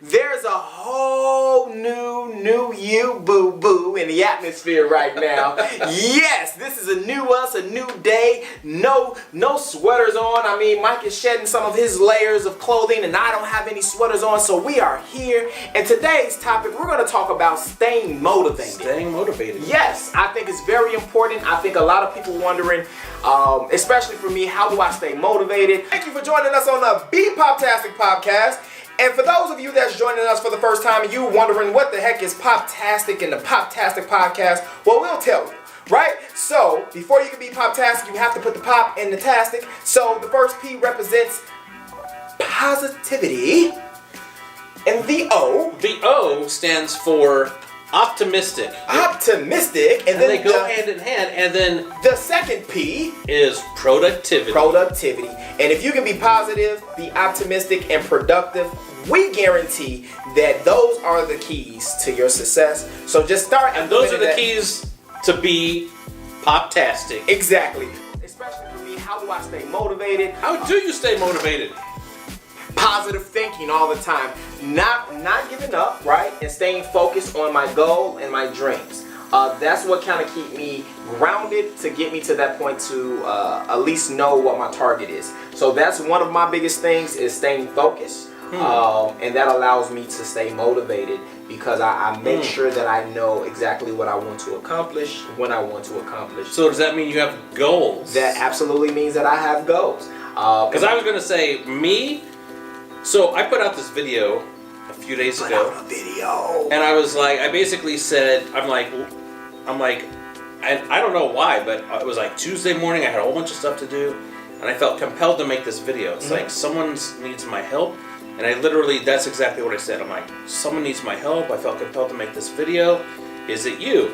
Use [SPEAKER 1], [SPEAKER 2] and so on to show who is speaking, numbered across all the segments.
[SPEAKER 1] there's a whole new you, boo-boo, in the atmosphere right now. Yes, this is a new us, a new day. No sweaters on. I mean, Mike is shedding some of his layers of clothing, and I don't have any sweaters on, so we are here. And today's topic, we're going to talk about staying motivated.
[SPEAKER 2] Staying motivated.
[SPEAKER 1] Yes, I think it's very important. I think a lot of people wondering, especially for me, how do I stay motivated? Thank you for joining us on the Poptastic podcast. And for those of you that's joining us for the first time and you wondering what the heck is Poptastic and the Poptastic podcast, well, we'll tell you, right? So, before you can be Poptastic, you have to put the pop in the tastic. So, the first P represents positivity. And the O.
[SPEAKER 2] The O stands for optimistic.
[SPEAKER 1] Optimistic.
[SPEAKER 2] And then they go hand in hand. And then
[SPEAKER 1] the second P
[SPEAKER 2] is productivity.
[SPEAKER 1] Productivity. And if you can be positive, be optimistic, and productive, we guarantee that those are the keys to your success. So just start.
[SPEAKER 2] And those are the keys to be Poptastic.
[SPEAKER 1] Exactly. Especially for me, how do I stay motivated?
[SPEAKER 2] How do you stay motivated?
[SPEAKER 1] Positive thinking all the time, not giving up, right, and staying focused on my goal and my dreams. That's what kind of keep me grounded to get me to that point to at least know what my target is. So that's one of my biggest things is staying focused, and that allows me to stay motivated because I make sure that I know exactly what I want to accomplish when I want to accomplish.
[SPEAKER 2] So does that mean you have goals?
[SPEAKER 1] That absolutely means that I have goals.
[SPEAKER 2] Because I was going to say, me. So I put out this video a few days ago. And I was like, I basically said, I'm like, and I don't know why, but it was like Tuesday morning. I had a whole bunch of stuff to do, and I felt compelled to make this video. It's like someone needs my help, and I literally, that's exactly what I said. I'm like, someone needs my help. I felt compelled to make this video. Is it you?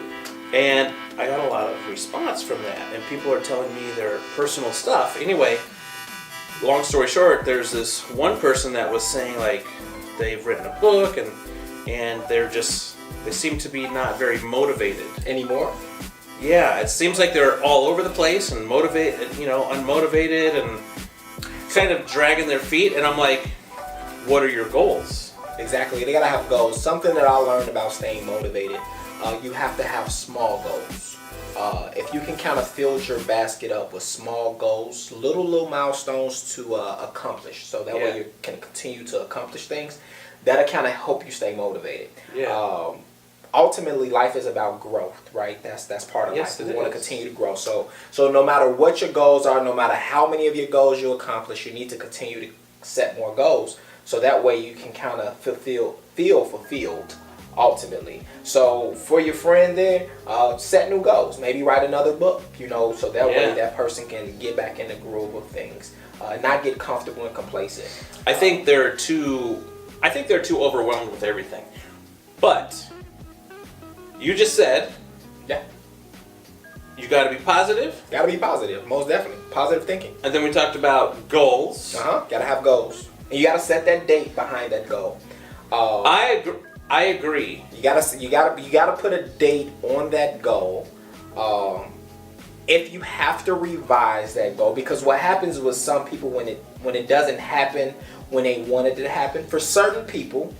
[SPEAKER 2] And I got a lot of response from that, and people are telling me their personal stuff. Anyway. Long story short, there's this one person that was saying like they've written a book and they seem to be not very motivated
[SPEAKER 1] anymore.
[SPEAKER 2] Yeah, it seems like they're all over the place and unmotivated and kind of dragging their feet. And I'm like, what are your goals?
[SPEAKER 1] Exactly, they gotta have goals. Something that I learned about staying motivated, you have to have small goals. If you can kind of fill your basket up with small goals, little milestones to accomplish, so that way you can continue to accomplish things, that'll kind of help you stay motivated. Yeah. Ultimately, life is about growth, right? That's part of life. We want to continue to grow. So no matter what your goals are, no matter how many of your goals you accomplish, you need to continue to set more goals, so that way you can kind of feel fulfilled. Ultimately. So for your friend there, set new goals. Maybe write another book, so that way that person can get back in the groove of things, not get comfortable and complacent.
[SPEAKER 2] I think they're too overwhelmed with everything. But you just said, you got to be positive.
[SPEAKER 1] Got to be positive, most definitely. Positive thinking.
[SPEAKER 2] And then we talked about goals.
[SPEAKER 1] Got to have goals, and you got to set that date behind that goal.
[SPEAKER 2] I agree. You
[SPEAKER 1] gotta put a date on that goal. If you have to revise that goal, because what happens with some people when it doesn't happen when they wanted it to happen, for certain people,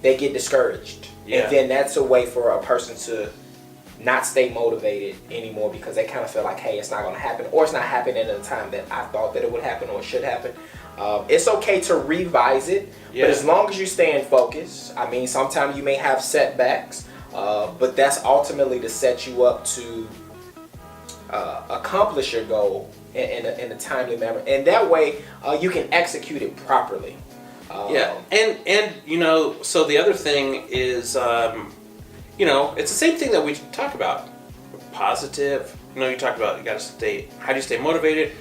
[SPEAKER 1] they get discouraged, and then that's a way for a person to not stay motivated anymore because they kind of feel like, hey, it's not gonna happen, or it's not happening at the time that I thought that it would happen or it should happen. It's okay to revise it, but as long as you stay in focus, I mean, sometimes you may have setbacks, but that's ultimately to set you up to accomplish your goal in a timely manner, and that way you can execute it properly.
[SPEAKER 2] And so the other thing is, it's the same thing that we talk about. Positive. You talk about how do you stay motivated?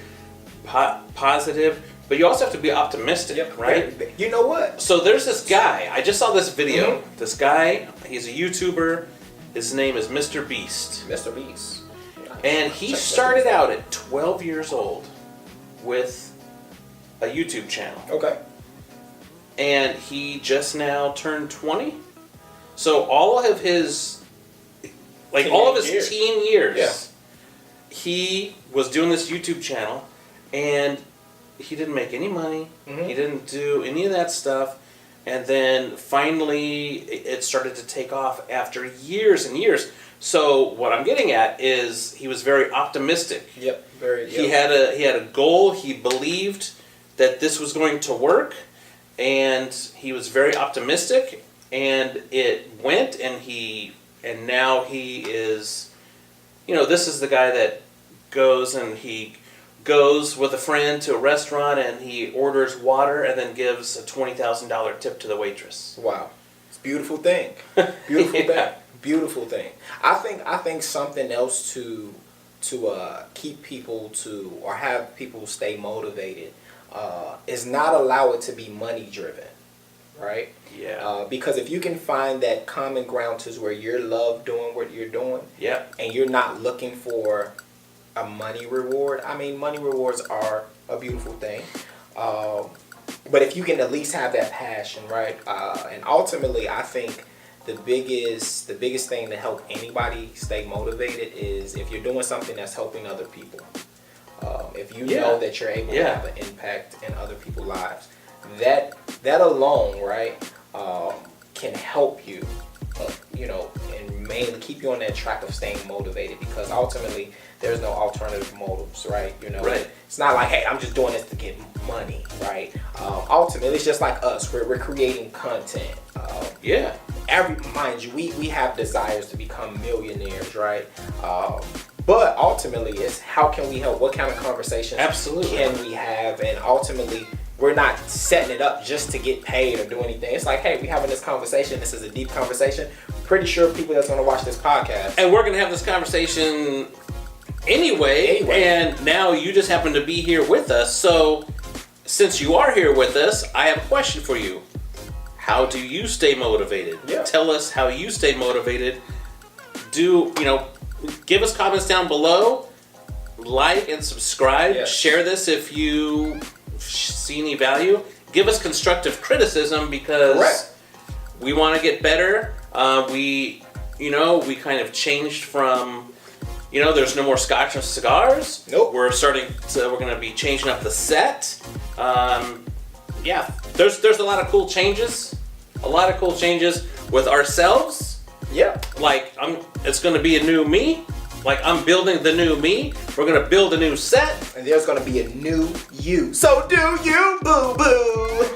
[SPEAKER 2] Positive. But you also have to be optimistic, right?
[SPEAKER 1] You know what?
[SPEAKER 2] So there's this guy. I just saw this video. This guy, he's a YouTuber. His name is Mr. Beast.
[SPEAKER 1] Mr. Beast.
[SPEAKER 2] And he started out at 12 years old with a YouTube channel.
[SPEAKER 1] Okay.
[SPEAKER 2] And he just now turned 20. So all of his teen years, he was doing this YouTube channel, and he didn't make any money. He didn't do any of that stuff. and then finally it started to take off after years and years. So what I'm getting at is he was very optimistic.
[SPEAKER 1] Yep, very.
[SPEAKER 2] He had a goal. He believed that this was going to work, and he was very optimistic. And it went, and now he is, this is the guy that goes with a friend to a restaurant and he orders water and then gives a $20,000 tip to the waitress.
[SPEAKER 1] Wow, it's a beautiful thing. Beautiful thing. Beautiful thing. I think something else to keep people or have people stay motivated is not allow it to be money driven, right?
[SPEAKER 2] Yeah.
[SPEAKER 1] Because if you can find that common ground to where you love doing what you're doing,
[SPEAKER 2] yeah,
[SPEAKER 1] and you're not looking for a money reward. I mean, money rewards are a beautiful thing. But if you can at least have that passion, right? And ultimately, I think the biggest thing to help anybody stay motivated is if you're doing something that's helping other people. If you know that you're able to have an impact in other people's lives, that alone, right, can help you, and mainly keep you on that track of staying motivated, because ultimately there's no alternative motives, right?
[SPEAKER 2] Right.
[SPEAKER 1] It's not like, hey, I'm just doing this to get money, right? Ultimately, it's just like us. We're creating content. Mind you, we have desires to become millionaires, right? But ultimately, it's how can we help? What kind of conversations can we have? And ultimately, we're not setting it up just to get paid or do anything. It's like, hey, we're having this conversation. This is a deep conversation. Pretty sure people that's going to watch this podcast.
[SPEAKER 2] And we're going to have this conversation anyway. And now you just happen to be here with us. So since you are here with us, I have a question for you. How do you stay motivated?
[SPEAKER 1] Yeah.
[SPEAKER 2] Tell us how you stay motivated. Give us comments down below. Like and subscribe.
[SPEAKER 1] Yes.
[SPEAKER 2] Share this if you see any value. Give us constructive criticism, because we want to get better. We kind of changed from, there's no more scotch and cigars.
[SPEAKER 1] Nope.
[SPEAKER 2] We're going to be changing up the set. There's a lot of cool changes. With ourselves.
[SPEAKER 1] Yeah.
[SPEAKER 2] Like, it's going to be a new me. Like, I'm building the new me. We're going to build a new set.
[SPEAKER 1] And there's going to be a new you. So do you, boo-boo.